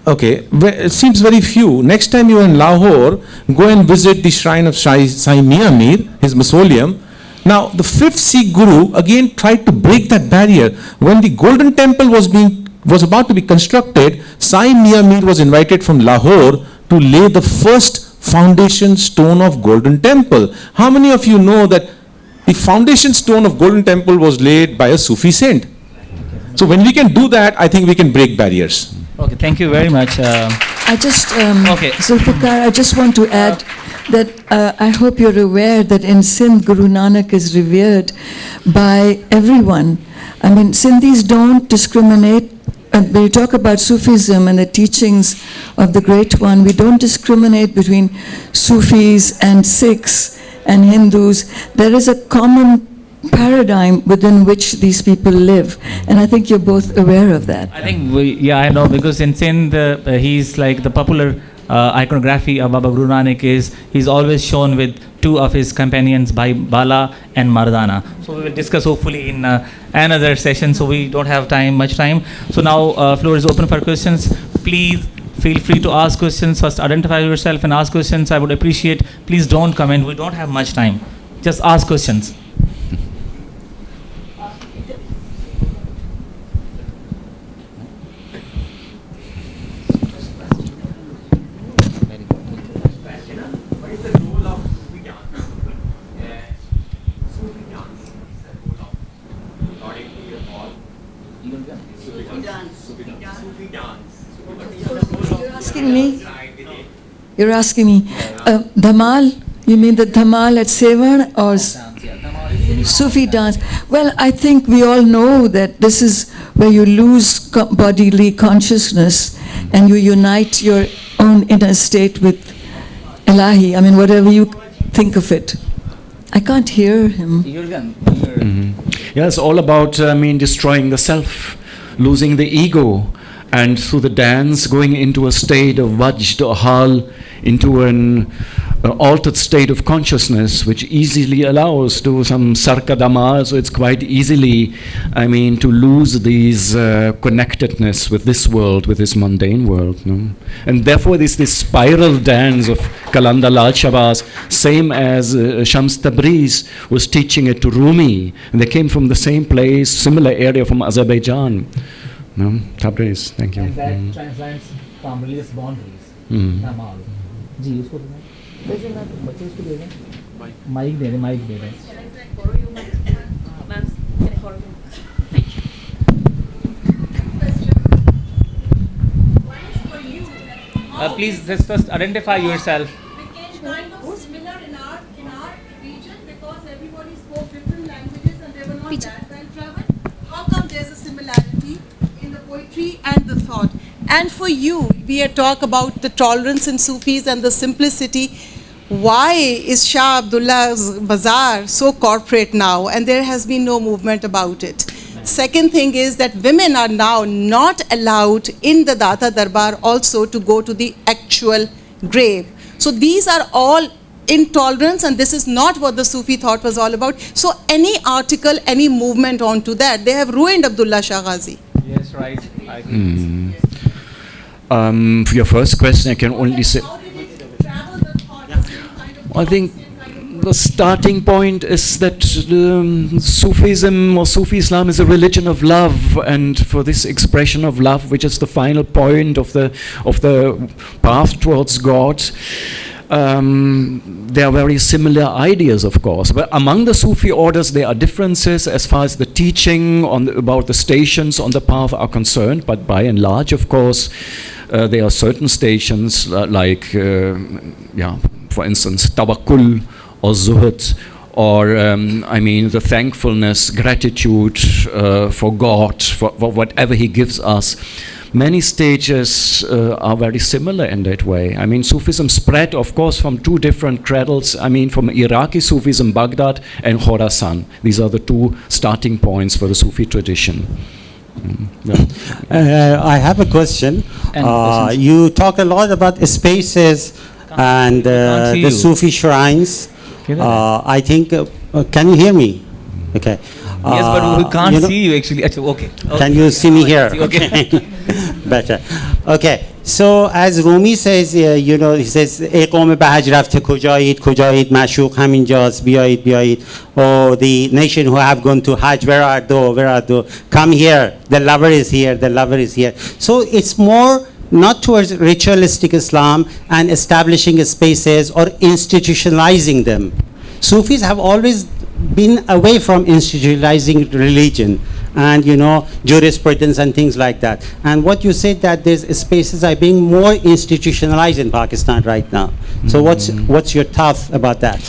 Okay, it seems very few. Next time you're in Lahore, go and visit the shrine of Sai Mia Mir, his mausoleum. Now, the 5th Sikh Guru again tried to break that barrier. When the Golden Temple was about to be constructed, Sai Mia Mir was invited from Lahore to lay the first foundation stone of Golden Temple. How many of you know that the foundation stone of Golden Temple was laid by a Sufi saint? So when we can do that, I think we can break barriers. Okay, thank you very much. I just, Okay. Zulfiqar, I just want to add that I hope you're aware that in Sindh, Guru Nanak is revered by everyone. I mean, Sindhis don't discriminate. When you talk about Sufism and the teachings of the Great One, we don't discriminate between Sufis and Sikhs and Hindus. There is a common paradigm within which these people live, and I think you're both aware of that. I think, I know, because in Sindh, he's like the popular iconography of Baba Guru Nanak he's always shown with 2 of his companions, Bhai Bala and Mardana. So we will discuss hopefully in another session, so we don't have much time. So now floor is open for questions. Please feel free to ask questions. First identify yourself and ask questions. I would appreciate. Please don't comment. We don't have much time. Just ask questions. You're asking me, Dhamal, you mean the Dhamal at Sevan or Sufi dance? Well, I think we all know that this is where you lose bodily consciousness and you unite your own inner state with Ilahi. I mean, whatever you think of it. I can't hear him. Jurgen. Yeah, it's all about, destroying the self, losing the ego, and through the dance going into a state of vajd or hal, into an altered state of consciousness, which easily allows to some sarkadama, so it's quite easily, to lose these connectedness with this world, with this mundane world. No? And therefore this spiral dance of Kalanda Lal Shabazz, same as Shams Tabriz was teaching it to Rumi, and they came from the same place, similar area from Azerbaijan. No? Tabriz, thank you. And that translates from religious boundaries. Dhamal. जी उसको वैसे ना बच्चे उसको दे दें mic दे दें Please just first identify yourself. Became kind of similar in our region because everybody spoke different languages and they were not that well traveled. How come there's a similarity in the poetry and the thought? And for you, we talk about the tolerance in Sufis and the simplicity. Why is Shah Abdullah's bazaar so corporate now and there has been no movement about it? Second thing is that women are now not allowed in the Data Darbar also to go to the actual grave. So these are all intolerance, and this is not what the Sufi thought was all about. So any article, any movement onto that, they have ruined Abdullah Shah Ghazi. Yes, right. I agree. For your first question, I can only say, How did it travel the thought? I think the starting point is that Sufism or Sufi Islam is a religion of love, and for this expression of love, which is the final point of the path towards God, there are very similar ideas, of course. But among the Sufi orders, there are differences as far as the teaching about the stations on the path are concerned. But by and large, of course, there are certain stations like, for instance, tawakkul or zuhud, or the thankfulness, gratitude for God, for whatever He gives us. Many stages are very similar in that way. Sufism spread, of course, from two different cradles. From Iraqi Sufism, Baghdad, and Khorasan. These are the two starting points for the Sufi tradition. I have a question. You talk a lot about spaces and the Sufi shrines. I think, can you hear me? Okay. Yes, but we can't you know- see you actually. Okay. Can you see me here? Okay. Better. Okay. So as Rumi says, you know, he says, ای قوم به حج رفته کجایید معشوق همینجاست بیایید. Oh, the nation who have gone to Hajj, where are thou? Come here. The lover is here. So it's more not towards ritualistic Islam and establishing spaces or institutionalizing them. Sufis have always been away from institutionalizing religion and, you know, jurisprudence and things like that. And what you said, that there's spaces are being more institutionalized in Pakistan right now. So what's your thoughts about that?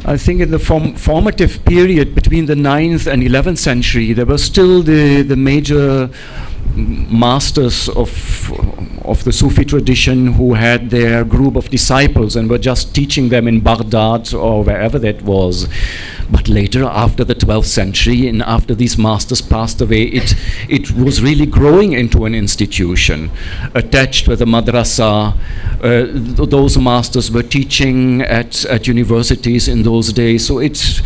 I think in the formative period between the 9th and 11th century, there were still the major masters of the Sufi tradition who had their group of disciples and were just teaching them in Baghdad or wherever that was. But later, after the 12th century and after these masters passed away, it was really growing into an institution attached with a madrasa. Those masters were teaching at universities in those days. So it's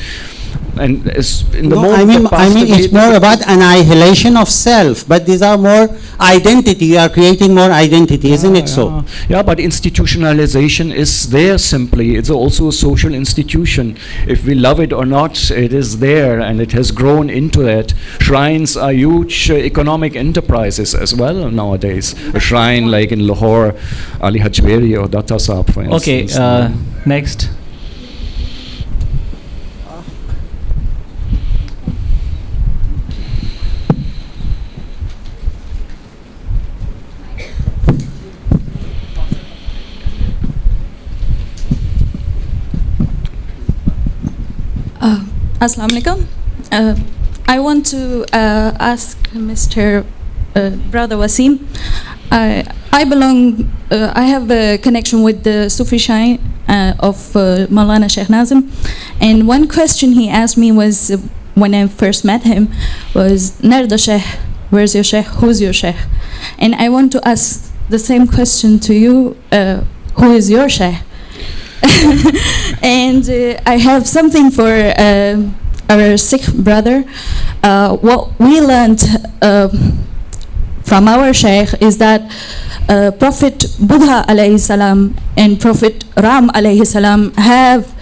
and as in the No, I mean it's more about annihilation of self, but these are more identity. You are creating more identity, isn't it so? Yeah, but institutionalization is there simply. It's also a social institution. If we love it or not, it is there and it has grown into that. Shrines are huge economic enterprises as well nowadays. A shrine like in Lahore, Ali Hajweri or Datta Sahab, for instance. Okay, next. Assalamu alaikum. I want to ask Mr. Brother Wasim. I have a connection with the Sufi shrine of Maulana Sheikh Nazim, and one question he asked me was, when I first met him, was, Narda Sheikh, where's your Sheikh, who's your Sheikh? And I want to ask the same question to you, who is your Sheikh? And I have something for our Sikh brother. What we learned from our Sheikh is that Prophet Buddha alayhi salam and Prophet Ram alayhi salam have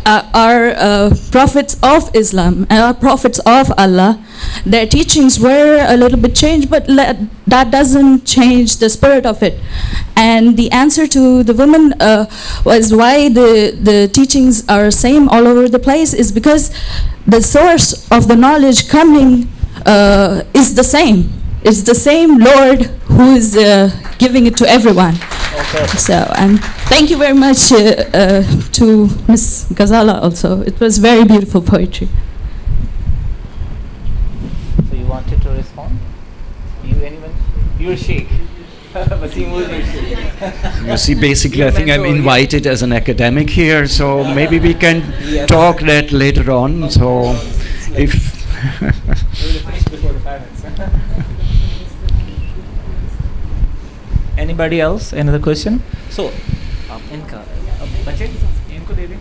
are prophets of Islam and are prophets of Allah. Their teachings were a little bit changed, but that doesn't change the spirit of it. And the answer to the woman was why the teachings are same all over the place is because the source of the knowledge coming is the same. It's the same Lord who is giving it to everyone. Okay. So, and thank you very much to Miss Ghazala also. It was very beautiful poetry. So you wanted to respond? You're Sheikh. Wasim was your Sheikh. You see, basically, I think I'm invited as an academic here, so maybe we can talk that later on. So, if before the 5 minutes. Anybody else? Another question? So, इनका बच्चे इनको दे दें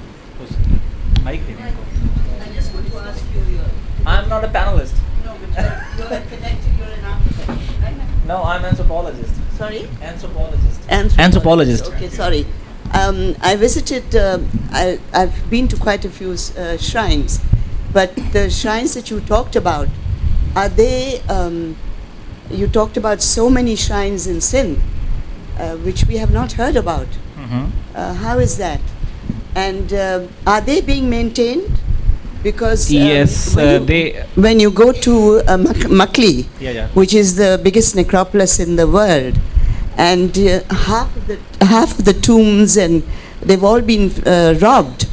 mic दे दें I just want to ask you, I'm not a panelist. no, but you are connected, you're an architect, right? No, I'm anthropologist. Sorry? Anthropologist. Anthropologist. Okay, sorry. I visited, I've been to quite a few shrines, but the shrines that you talked about, are they, you talked about so many shrines in Singh, which we have not heard about. How is that? And are they being maintained? Because yes, when you go to Makli, which is the biggest necropolis in the world, and half of the tombs, and they've all been robbed.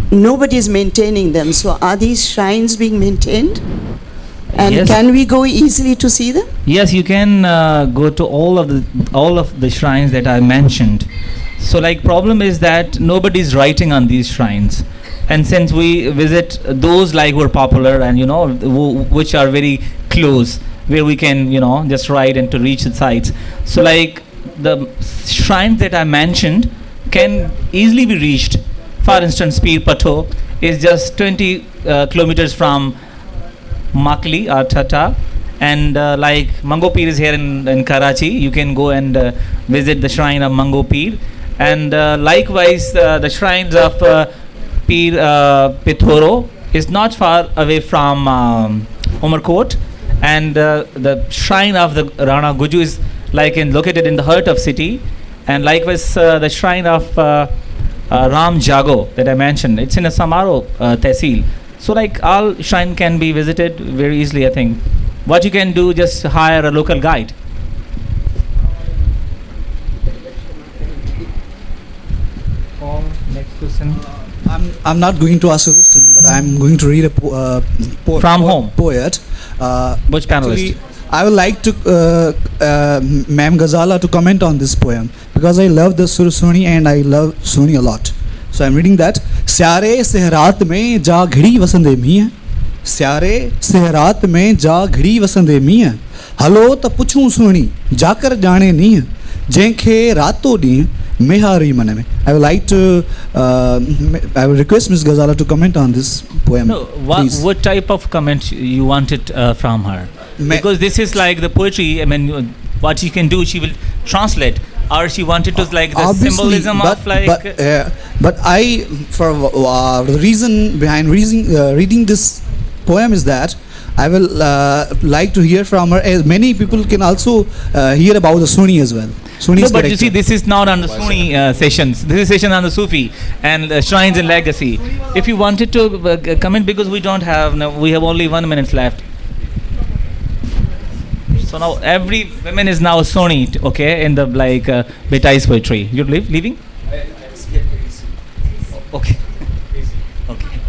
Nobody is maintaining them. So are these shrines being maintained? And yes. Can we go easily to see them? Yes, you can go to all of the shrines that I mentioned. So, like, problem is that nobody's writing on these shrines, and since we visit those like who are popular and which are very close, where we can just write and to reach the sites. So, like, the shrines that I mentioned can easily be reached For instance, Pir Patho is just 20 kilometers from Makli or Tata, and like Mango Pir is here in Karachi. You can go and visit the shrine of Mango Pir, and likewise the shrines of Pir Pithoro is not far away from Umarkot, and the shrine of the Rana Guju is located in the heart of city, and likewise the shrine of Ram Jago that I mentioned, it's in a Samaro Tehsil. So all shrine can be visited very easily, I think. What you can do, just hire a local guide. Next question. I'm not going to ask a question, but I'm going to read a From whom? Poet. Which panelist? Actually, I would like to Ma'am Ghazala to comment on this poem because I love the Sur Suni and I love Suni a lot. So I'm reading that. Syare sehrat mein ja ghidi vasande miya. Syare sehrat mein ja ghidi vasande miya. Halo ta puchu Suni jakar jaane niya. Jenkhe rato di mehari maname. I would like to I would request Ms. Ghazala to comment on this poem. No, what type of comment you wanted from her? Because this is like the poetry. I mean, what she can do, she will translate, or she wanted to the symbolism of But I, for the reason behind reading this poem is that I will like to hear from her, as many people can also hear about the Sunni as well. No, but you see, this is not on the Sunni sessions. This is session on the Sufi and shrines and legacy. If you wanted to comment, because we don't have, we have only 1 minute left. So now every woman is now Sunni, okay, in the Betai's poetry. You're leaving? Okay. Okay.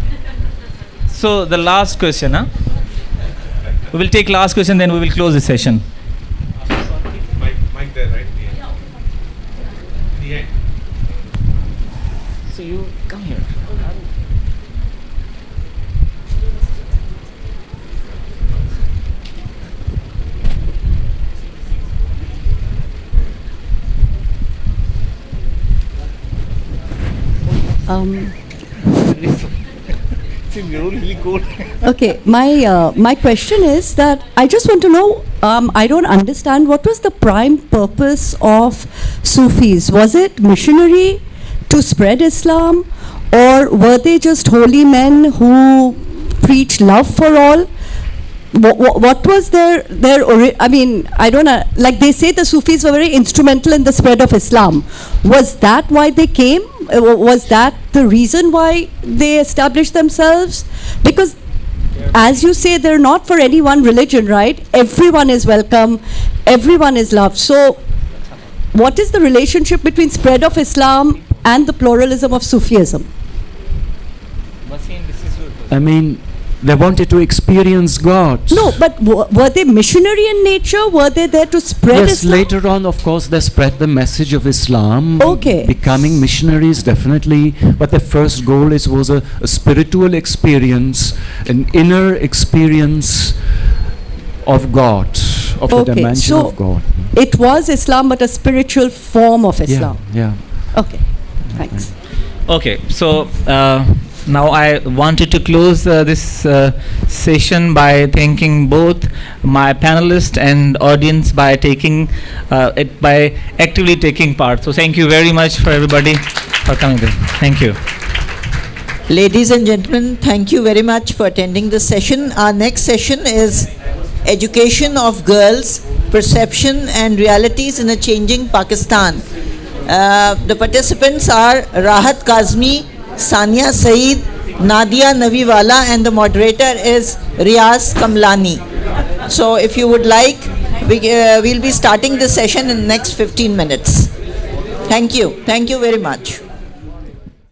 So the last question, huh? We will take last question, then we will close the session. Mic there, right? In the end. So you come here. Okay, my question is that I just want to know, I don't understand, what was the prime purpose of Sufis? Was it missionary to spread Islam, or were they just holy men who preached love for all? What was I mean, I don't know, like they say the Sufis were very instrumental in the spread of Islam. Was that why they came? Was that the reason why they established themselves? Because as you say, they're not for any one religion, right? Everyone is welcome, everyone is loved. So what is the relationship between spread of Islam and the pluralism of Sufism? Wasim, this is your question. I mean, they wanted to experience God. No, but were they missionary in nature? Were they there to spread Yes, Islam? later on, of course, they spread the message of Islam. Okay. Becoming missionaries, definitely. But the first goal was a spiritual experience, an inner experience of God, of the dimension of God. It was Islam, but a spiritual form of Islam. Yeah. Okay, thanks. Okay, so now I wanted to close this session by thanking both my panelists and audience by by actively taking part. So thank you very much for everybody for coming there. Thank you. Ladies and gentlemen, thank you very much for attending this session. Our next session is Education of Girls, Perception and Realities in a Changing Pakistan. The participants are Rahat Kazmi, Sania Saeed, Nadia Naviwala, and the moderator is Riaz Kamlani. So if you would like, we'll be starting the session in the next 15 minutes. Thank you. Thank you very much.